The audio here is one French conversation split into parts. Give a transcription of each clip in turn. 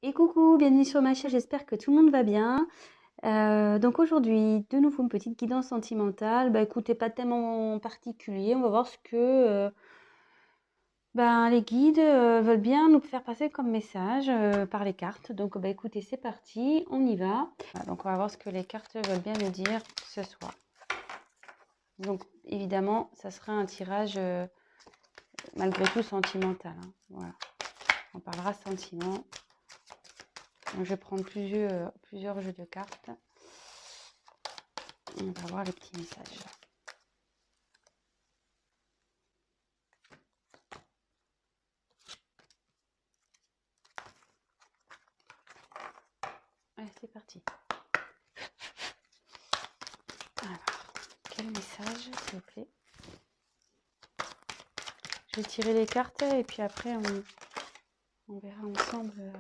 Et coucou, bienvenue sur ma chaîne, j'espère que tout le monde va bien. Donc aujourd'hui, de nouveau une petite guidance sentimentale. Bah écoutez, pas tellement particulier, on va voir ce que les guides veulent bien nous faire passer comme message par les cartes. Donc bah écoutez, c'est parti, on y va. Voilà, donc on va voir ce que les cartes veulent bien nous dire ce soir. Donc évidemment, ça sera un tirage malgré tout sentimental, hein. Voilà, on parlera sentiment. Donc, je vais prendre plusieurs jeux de cartes. On va voir les petits messages. Allez, c'est parti. Alors, quel message, s'il vous plaît? Je vais tirer les cartes et puis après, on verra ensemble.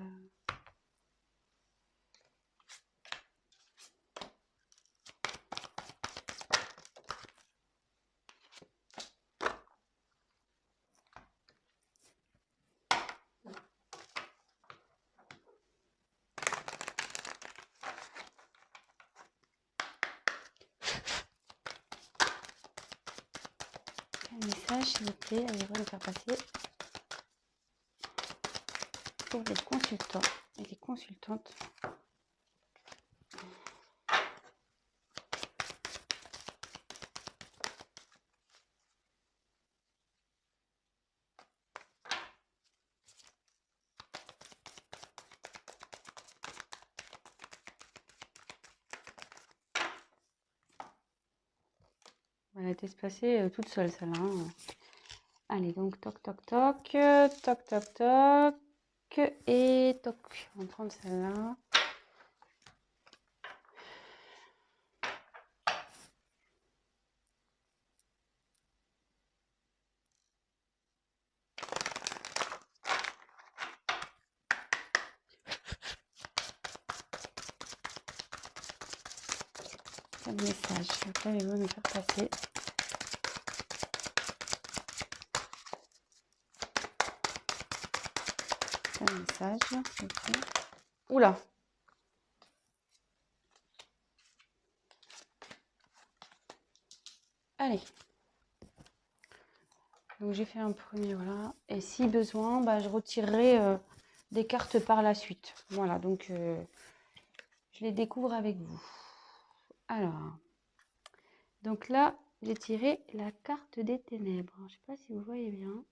Quel message, s'il vous plaît, allez-vous le faire passer pour les consultants et les consultantes. Elle a été se passer toute seule, celle-là, hein. Allez, donc toc toc toc, toc toc toc, et toc. On va prendre celle-là. Quel message, s'il vous plaît, allez-vous me faire passer? Quel message, s'il vous plaît? Oula! Allez. Donc j'ai fait un premier, voilà. Et si besoin, je retirerai des cartes par la suite. Voilà, donc je les découvre avec vous. Alors, donc là, j'ai tiré la carte des ténèbres. Je ne sais pas si vous voyez bien.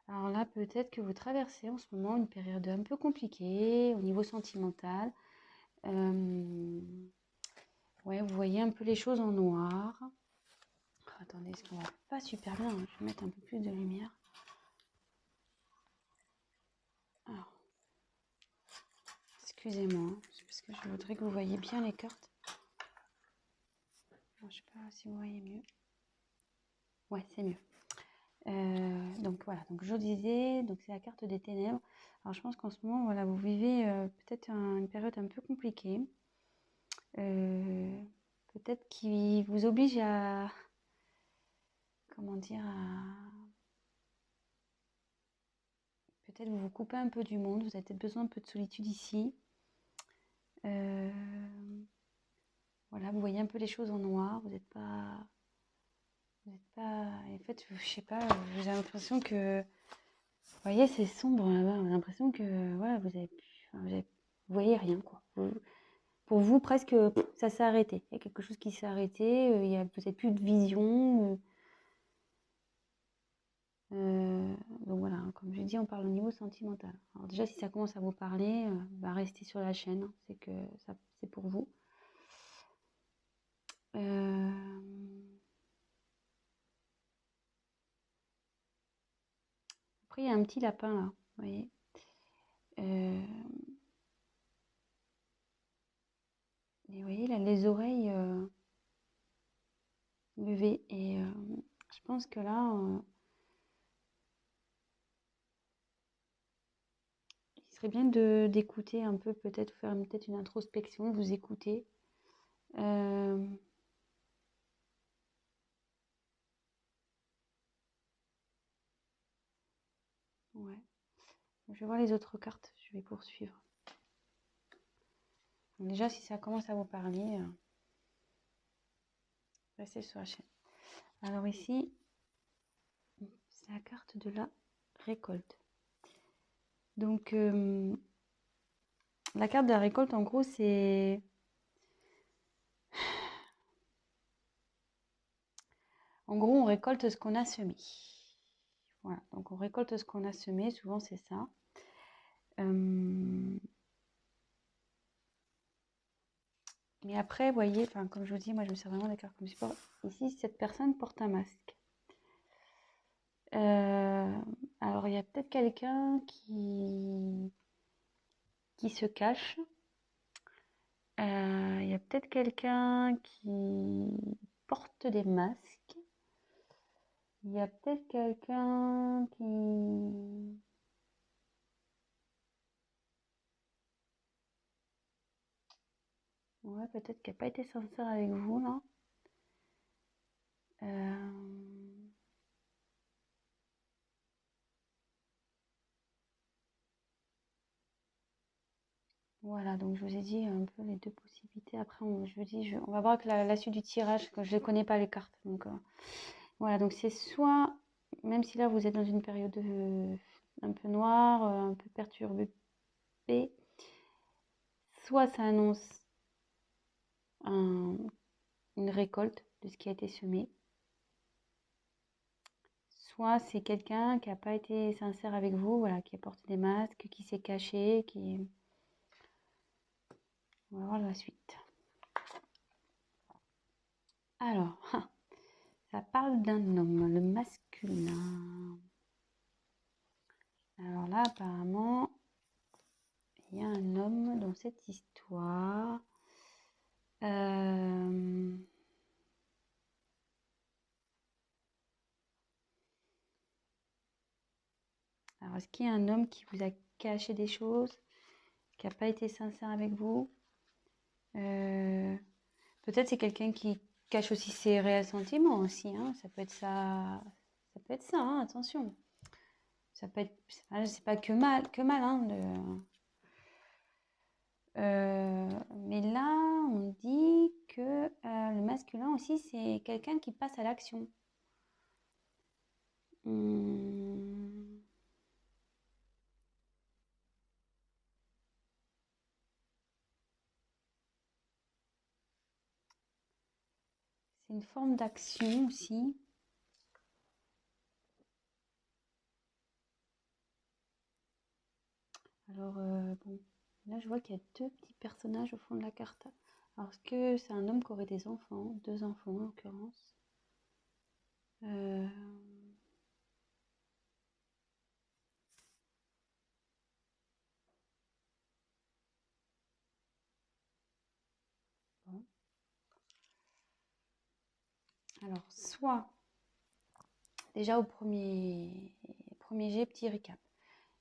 Alors là, peut-être que vous traversez en ce moment une période un peu compliquée au niveau sentimental. Ouais, vous voyez un peu les choses en noir. Oh, attendez, est-ce qu'on va pas super bien, hein? Je vais mettre un peu plus de lumière. Alors, excusez-moi, hein, c'est parce que je voudrais que vous voyez bien les cartes. Alors, je sais pas si vous voyez mieux. Ouais, c'est mieux. Donc voilà, donc je disais, donc c'est la carte des ténèbres. Alors je pense qu'en ce moment, voilà, vous vivez peut-être une période un peu compliquée, peut-être qui vous oblige à, comment dire, peut-être vous couper un peu du monde. Vous avez peut-être besoin un peu de solitude ici. Voilà, vous voyez un peu les choses en noir. Vous n'êtes pas, en fait, je sais pas. J'ai l'impression que, vous voyez, c'est sombre là-bas. J'ai l'impression que, voilà, vous voyez rien, quoi. Pour vous, presque, ça s'est arrêté. Il y a quelque chose qui s'est arrêté. Il y a peut-être plus de vision. Donc voilà, hein, comme je dis, on parle au niveau sentimental. Alors déjà, si ça commence à vous parler, restez sur la chaîne. Hein, c'est que ça, c'est pour vous. Après, il y a un petit lapin là, vous voyez. Et vous voyez, il a les oreilles levées. Et je pense que là, Ce serait bien d'écouter un peu, peut-être faire peut-être une introspection, vous écouter. Ouais. Je vais voir les autres cartes, je vais poursuivre. Donc déjà, si ça commence à vous parler, restez sur la chaîne. Alors ici, c'est la carte de la récolte. Donc, la carte de la récolte, en gros, c'est... En gros, on récolte ce qu'on a semé. Voilà, donc on récolte ce qu'on a semé, souvent c'est ça. Mais après, vous voyez, comme je vous dis, moi je me sers vraiment des cartes comme support. Ici, cette personne porte un masque. Alors, il y a peut-être quelqu'un qui se cache. Il y a peut-être quelqu'un qui porte des masques. Il y a peut-être quelqu'un qui... Ouais, peut-être qui n'a pas été sincère avec vous, là. Voilà, donc je vous ai dit un peu les deux possibilités. Après, on va voir que la suite du tirage, que je ne connais pas les cartes. Donc voilà, donc c'est soit, même si là vous êtes dans une période un peu noire, un peu perturbée, soit ça annonce une récolte de ce qui a été semé, soit c'est quelqu'un qui n'a pas été sincère avec vous, voilà, qui a porté des masques, qui s'est caché, qui... On va voir la suite. Alors, ça parle d'un homme, le masculin. Alors là, apparemment, il y a un homme dans cette histoire. Alors, est-ce qu'il y a un homme qui vous a caché des choses, qui n'a pas été sincère avec vous? Peut-être c'est quelqu'un qui cache aussi ses réels sentiments aussi, hein. Ça peut être ça, hein, attention. Ça peut être, c'est pas que mal, hein, mais là, on dit que le masculin aussi, c'est quelqu'un qui passe à l'action. C'est une forme d'action aussi. Alors, bon, là, je vois qu'il y a deux petits personnages au fond de la carte. Alors, est-ce que c'est un homme qui aurait des enfants? Deux enfants, en l'occurrence. Bon. Alors, soit, déjà au premier jet, petit récap.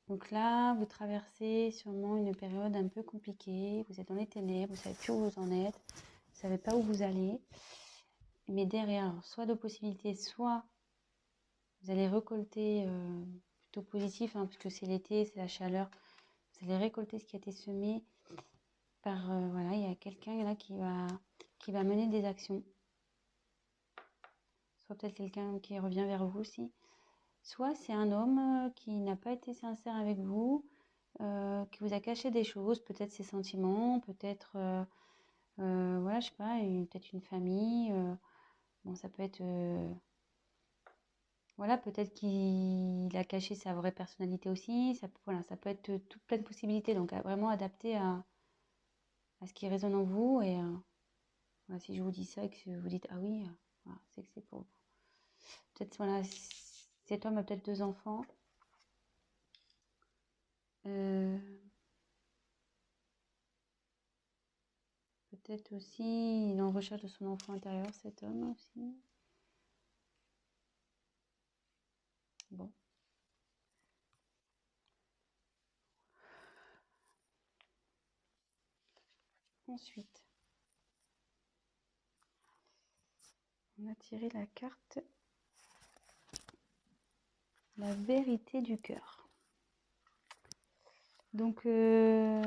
Donc là, vous traversez sûrement une période un peu compliquée. Vous êtes dans les ténèbres, vous ne savez plus où vous en êtes, vous ne savez pas où vous allez. Mais derrière, soit de possibilités, soit vous allez récolter plutôt positif, hein, puisque c'est l'été, c'est la chaleur. Vous allez récolter ce qui a été semé par, voilà, il y a quelqu'un là qui va mener des actions. Soit peut-être quelqu'un qui revient vers vous aussi. Soit c'est un homme qui n'a pas été sincère avec vous, qui vous a caché des choses, peut-être ses sentiments, peut-être, voilà, je sais pas, peut-être une famille. Bon, ça peut être, voilà, peut-être qu'il a caché sa vraie personnalité aussi. Voilà, ça peut être toute plein de possibilités. Donc, vraiment adapté à ce qui résonne en vous. Et voilà, si je vous dis ça et que vous dites, ah oui, voilà, c'est que c'est pour vous. Peut-être, voilà, cet homme a peut-être deux enfants. Peut-être aussi, il est en recherche de son enfant intérieur, cet homme aussi. Bon. Ensuite, on a tiré la carte la vérité du cœur. Donc là,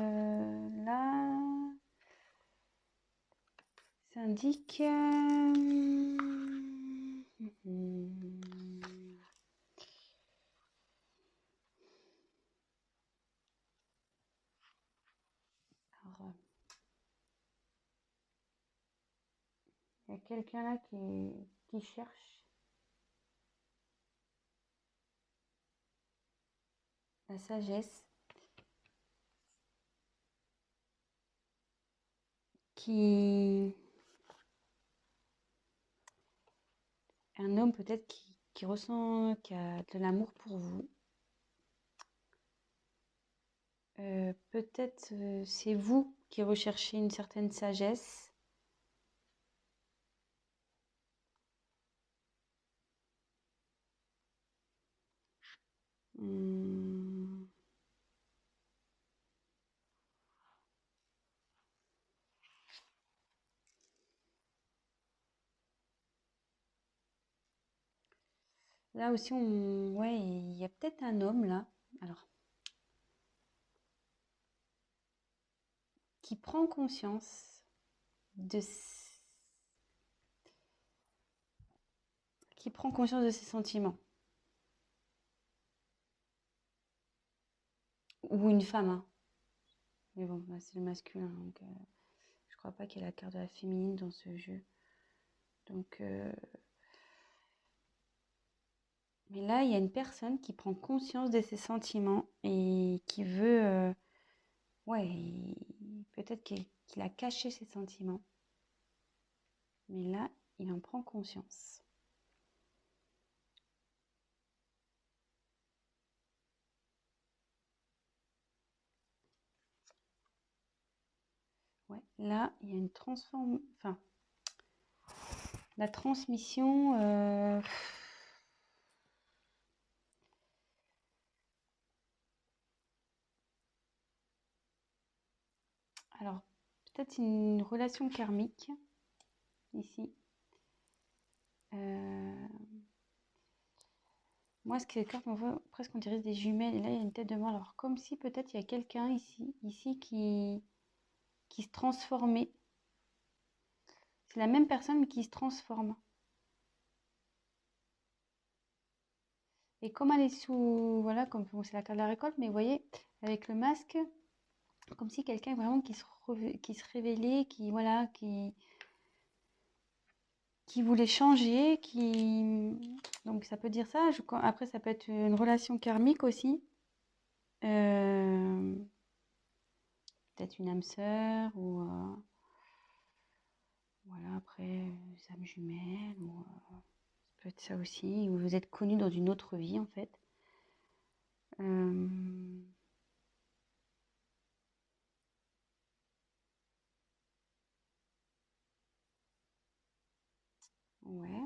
ça indique alors, il y a quelqu'un là qui cherche la sagesse, un homme peut-être qui ressent, qui a de l'amour pour vous. Peut-être c'est vous qui recherchez une certaine sagesse. Là aussi, ouais, il y a peut-être un homme là, alors, qui prend conscience de, qui prend conscience de ses sentiments. Ou une femme, hein. Mais bon, bah, c'est le masculin, donc je crois pas qu'il y ait la carte de la féminine dans ce jeu. Donc, mais là, il y a une personne qui prend conscience de ses sentiments et qui veut, ouais, peut-être qu'il a caché ses sentiments. Mais là, il en prend conscience. Ouais, là, il y a une enfin, la transmission. Alors, peut-être une relation karmique ici. Moi, ce que les cartes m'envoient, presque on dirait des jumelles. Et là, il y a une tête de mort. Alors, comme si peut-être il y a quelqu'un ici qui se transformait. C'est la même personne, mais qui se transforme. Et comme elle est sous, voilà, comme bon, c'est la carte de la récolte, mais vous voyez, avec le masque, comme si quelqu'un vraiment qui se révélait, voilà, qui voulait changer, donc ça peut dire ça. Après, ça peut être une relation karmique aussi. Peut-être une âme sœur ou voilà, après, les âmes jumelles ou ça peut être ça aussi. Ou vous êtes connus dans une autre vie en fait. Ouais.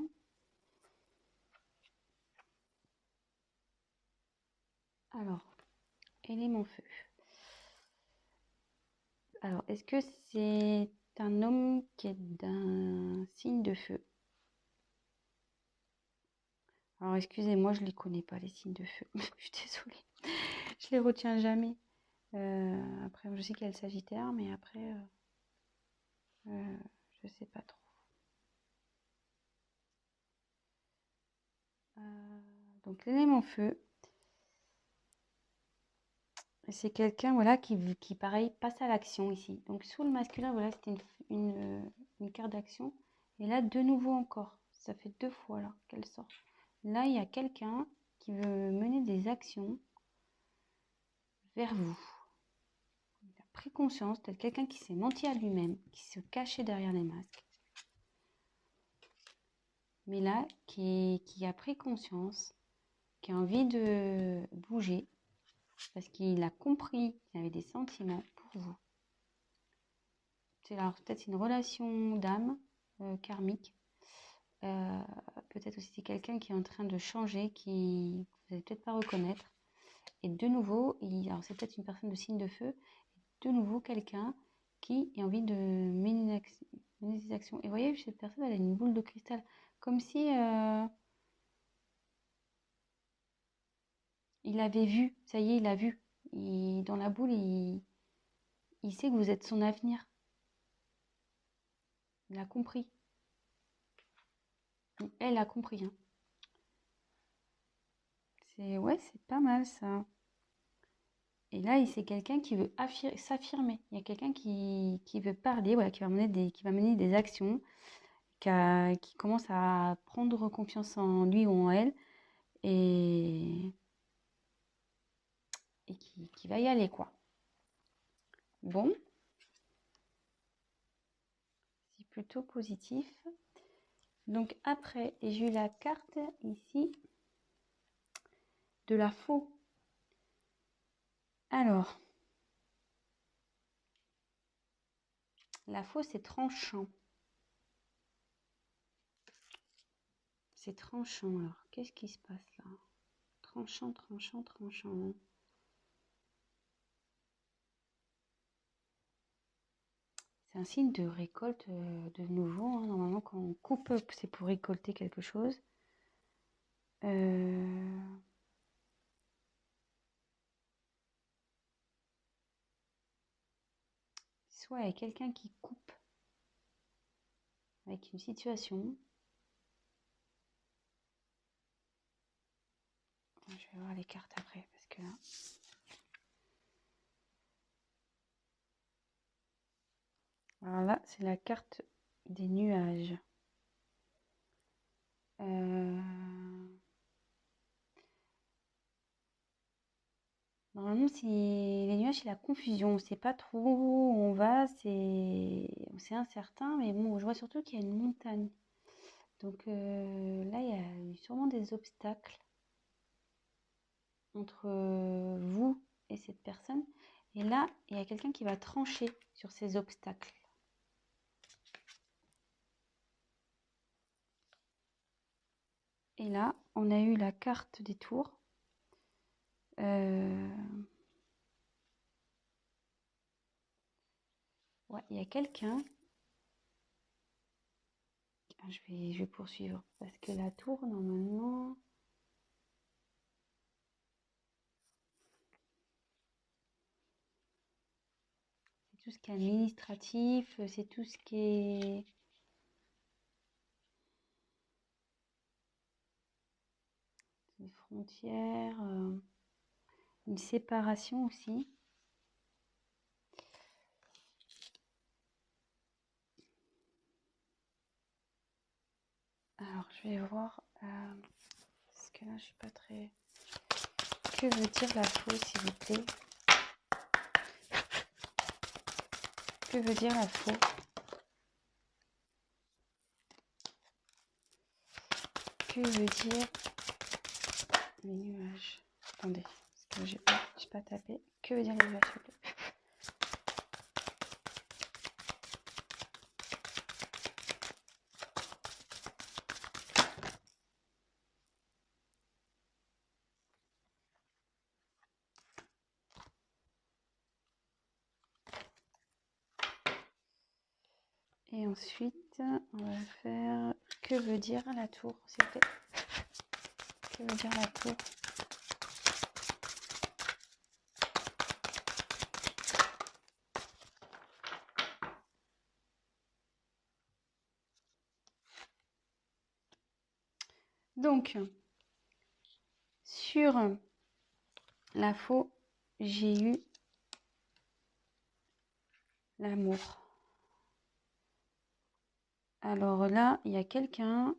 Alors, élément feu. Alors, est-ce que c'est un homme qui est d'un signe de feu? Alors, excusez-moi, je les connais pas, les signes de feu. Je suis désolée. Je les retiens jamais. Après, je sais qu'il y a le Sagittaire, mais après, je sais pas trop. Donc, l'élément feu, c'est quelqu'un voilà, qui, pareil, passe à l'action ici. Donc, sous le masculin, voilà, c'était une carte d'action. Et là, de nouveau encore. Ça fait 2 fois là qu'elle sort. Là, il y a quelqu'un qui veut mener des actions vers vous. Il a pris conscience, peut-être quelqu'un qui s'est menti à lui-même, qui se cachait derrière les masques. Mais là, qui a pris conscience, qui a envie de bouger, parce qu'il a compris qu'il avait des sentiments pour vous. Alors peut-être une relation d'âme karmique. Peut-être aussi c'est quelqu'un qui est en train de changer, qui vous n'allez peut-être pas reconnaître. Et de nouveau, alors c'est peut-être une personne de signe de feu, de nouveau quelqu'un qui a envie de mener des actions. Et vous voyez, cette personne, elle a une boule de cristal. Comme si il avait vu. Ça y est, il a vu. Dans la boule, il sait que vous êtes son avenir. Il a compris. Elle a compris. Hein. Ouais, c'est pas mal ça. Et là, c'est quelqu'un qui veut s'affirmer. Il y a quelqu'un qui veut parler, voilà, qui va mener des actions, qui commence à prendre confiance en lui ou en elle et qui va y aller, quoi. Bon, c'est plutôt positif. Donc après, j'ai eu la carte ici de la faux. Alors, la faux, c'est tranchant. C'est tranchant. Alors, qu'est-ce qui se passe là? Tranchant, tranchant, tranchant. C'est un signe de récolte de nouveau. Hein. Normalement, quand on coupe, c'est pour récolter quelque chose. Soit il y a quelqu'un qui coupe avec une situation. Je vais voir les cartes après parce que là. Alors là, c'est la carte des nuages. Normalement, c'est les nuages, c'est la confusion. On ne sait pas trop où on va, c'est incertain, mais bon, je vois surtout qu'il y a une montagne. Donc là, il y a eu sûrement des obstacles entre vous et cette personne. Et là, il y a quelqu'un qui va trancher sur ces obstacles. Et là, on a eu la carte des tours. Ouais, il y a quelqu'un. Je vais poursuivre parce que la tour, normalement. C'est tout ce qui est administratif, c'est tout ce qui est. Des frontières, une séparation aussi. Alors, je vais voir. Parce que là, je suis pas très. Que veut dire la faux, s'il vous plaît? Que veut dire la faux? Que veut dire les nuages? Attendez, parce que j'ai pas tapé. Que veut dire les nuages, s'il vous plaît? Et ensuite, on va faire que veut dire la tour, s'il vous plaît? Que veut dire la tour? Donc, sur la faux, j'ai eu l'amour. Alors là, il y a quelqu'un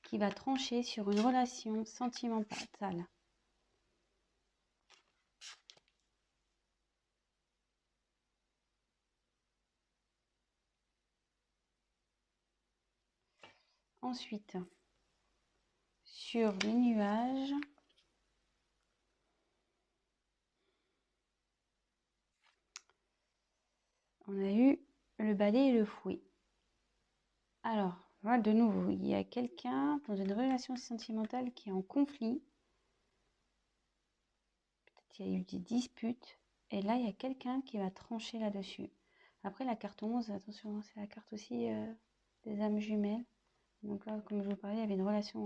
qui va trancher sur une relation sentimentale. Ensuite, sur les nuages, on a eu le balai et le fouet. Alors, voilà, de nouveau, il y a quelqu'un dans une relation sentimentale qui est en conflit. Peut-être qu'il y a eu des disputes. Et là, il y a quelqu'un qui va trancher là-dessus. Après, la carte 11, attention, c'est la carte aussi des âmes jumelles. Donc là, comme je vous parlais, il y avait une relation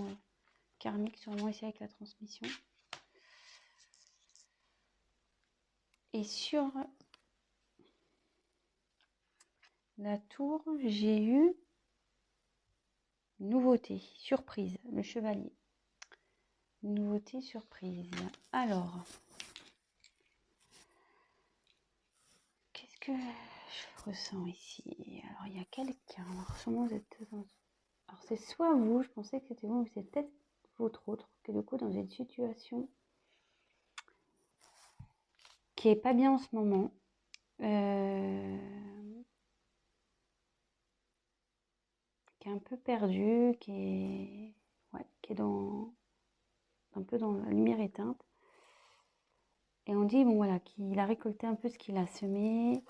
karmique sûrement ici avec la transmission. Et sur la tour, j'ai eu nouveauté, surprise, le chevalier. Nouveauté, surprise. Alors, qu'est-ce que je ressens ici? Alors, il y a quelqu'un. Alors, sûrement vous êtes dans... Alors, c'est soit vous, je pensais que c'était vous, mais c'est peut-être votre autre, que du coup, dans une situation qui est pas bien en ce moment. Qui est un peu perdu, qui est dans un peu dans la lumière éteinte. Et on dit, bon voilà, qu'il a récolté un peu ce qu'il a semé.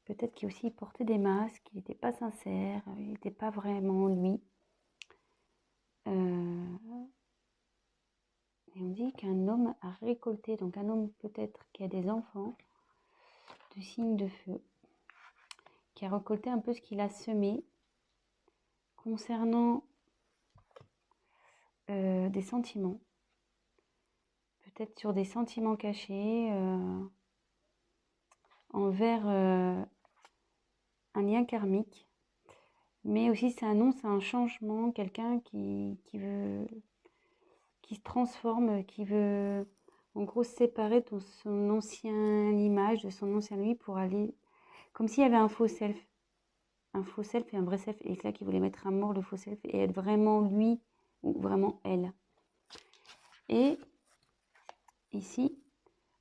Peut-être qu'il aussi portait des masques, il n'était pas sincère, il n'était pas vraiment lui. Et on dit qu'un homme a récolté, donc un homme peut-être qui a des enfants, de signes de feu, qui a récolté un peu ce qu'il a semé concernant des sentiments. Peut-être sur des sentiments cachés envers un lien karmique. Mais aussi, ça annonce un changement, quelqu'un qui se transforme, qui veut en gros se séparer de son ancienne image, de son ancien lui pour aller... Comme s'il y avait un faux self et un vrai self. Et là, qui voulait mettre à mort le faux self et être vraiment lui ou vraiment elle. Et ici,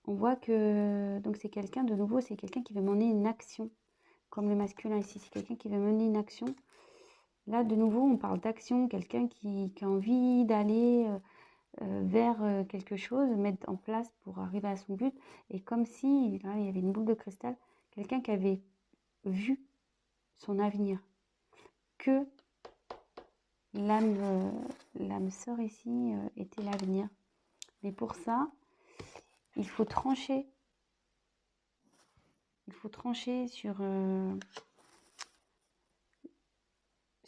on voit que donc c'est quelqu'un, de nouveau, c'est quelqu'un qui veut mener une action. Comme le masculin ici, c'est quelqu'un qui veut mener une action. Là, de nouveau, on parle d'action, quelqu'un qui a envie d'aller vers quelque chose, mettre en place pour arriver à son but. Et comme si, là, il y avait une boule de cristal, quelqu'un qui avait vu son avenir. Que l'âme sœur ici était l'avenir. Mais pour ça, il faut trancher. Il faut trancher sur une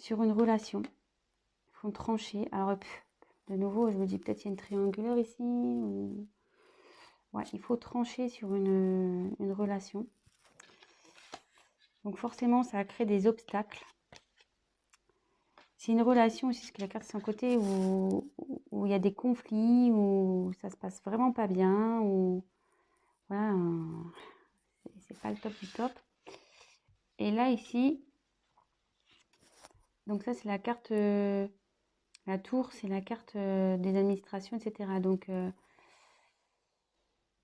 relation. Il faut trancher. Alors, de nouveau, je me dis peut-être il y a une triangulaire ici. Ou... Ouais, il faut trancher sur une relation. Donc forcément, ça a créé des obstacles. C'est une relation aussi, ce que la carte c'est un côté où il y a des conflits, où ça se passe vraiment pas bien, où voilà, c'est pas le top du top. Et là ici, donc ça c'est la carte, la tour, c'est la carte des administrations, etc. Donc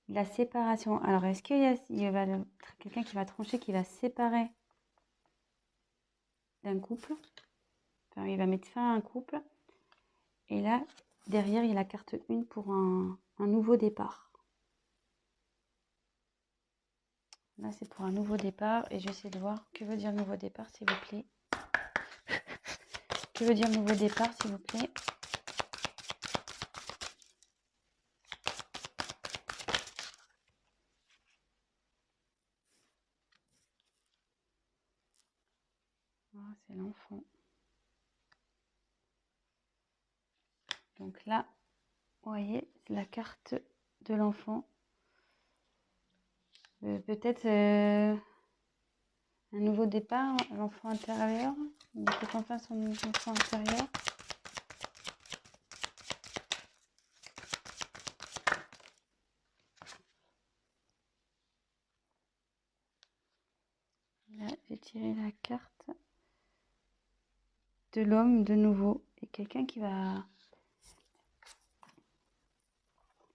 la séparation. Alors est-ce qu'il y a quelqu'un qui va trancher, qui va se séparer d'un couple? Enfin, il va mettre fin à un couple. Et là, derrière, il y a la carte 1 pour un nouveau départ. Là, c'est pour un nouveau départ. Et j'essaie de voir que veut dire nouveau départ, s'il vous plaît. Que veut dire nouveau départ, s'il vous plaît? Oh, c'est l'enfant. Donc là, vous voyez, c'est la carte de l'enfant. Peut-être un nouveau départ, l'enfant intérieur. Il peut enfin son enfant intérieur. Là, j'ai tiré la carte de l'homme de nouveau. Et quelqu'un qui va...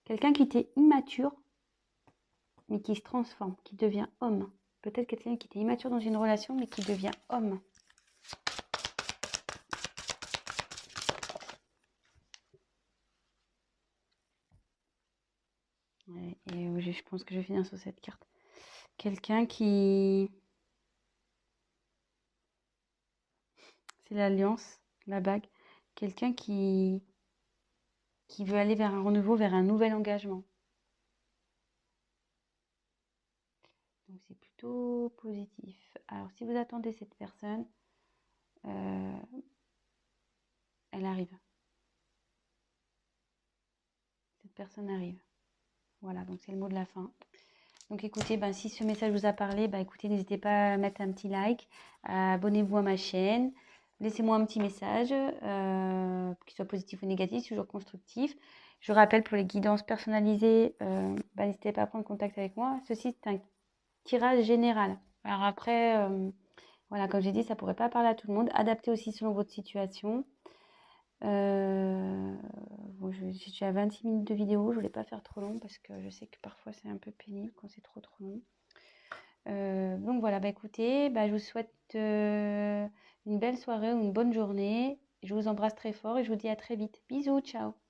Quelqu'un qui était immature, mais qui se transforme, qui devient homme. Peut-être quelqu'un qui était immature dans une relation, mais qui devient homme. Ouais, et je pense que je vais finir sur cette carte. Quelqu'un qui... C'est l'alliance, la bague. Quelqu'un qui veut aller vers un renouveau, vers un nouvel engagement. Donc c'est plutôt positif. Alors, si vous attendez cette personne, elle arrive. Cette personne arrive. Voilà, donc c'est le mot de la fin. Donc écoutez, ben, si ce message vous a parlé, ben, écoutez, n'hésitez pas à mettre un petit like, abonnez-vous à ma chaîne, laissez-moi un petit message, qu'il soit positif ou négatif, toujours constructif. Je rappelle, pour les guidances personnalisées, ben, n'hésitez pas à prendre contact avec moi. Ceci, c'est un tirage général. Alors après, voilà, comme j'ai dit, ça ne pourrait pas parler à tout le monde. Adaptez aussi selon votre situation. Bon, je suis à 26 minutes de vidéo, je ne voulais pas faire trop long parce que je sais que parfois c'est un peu pénible quand c'est trop long. Donc voilà, bah écoutez, bah, je vous souhaite une belle soirée ou une bonne journée. Je vous embrasse très fort et je vous dis à très vite. Bisous, ciao.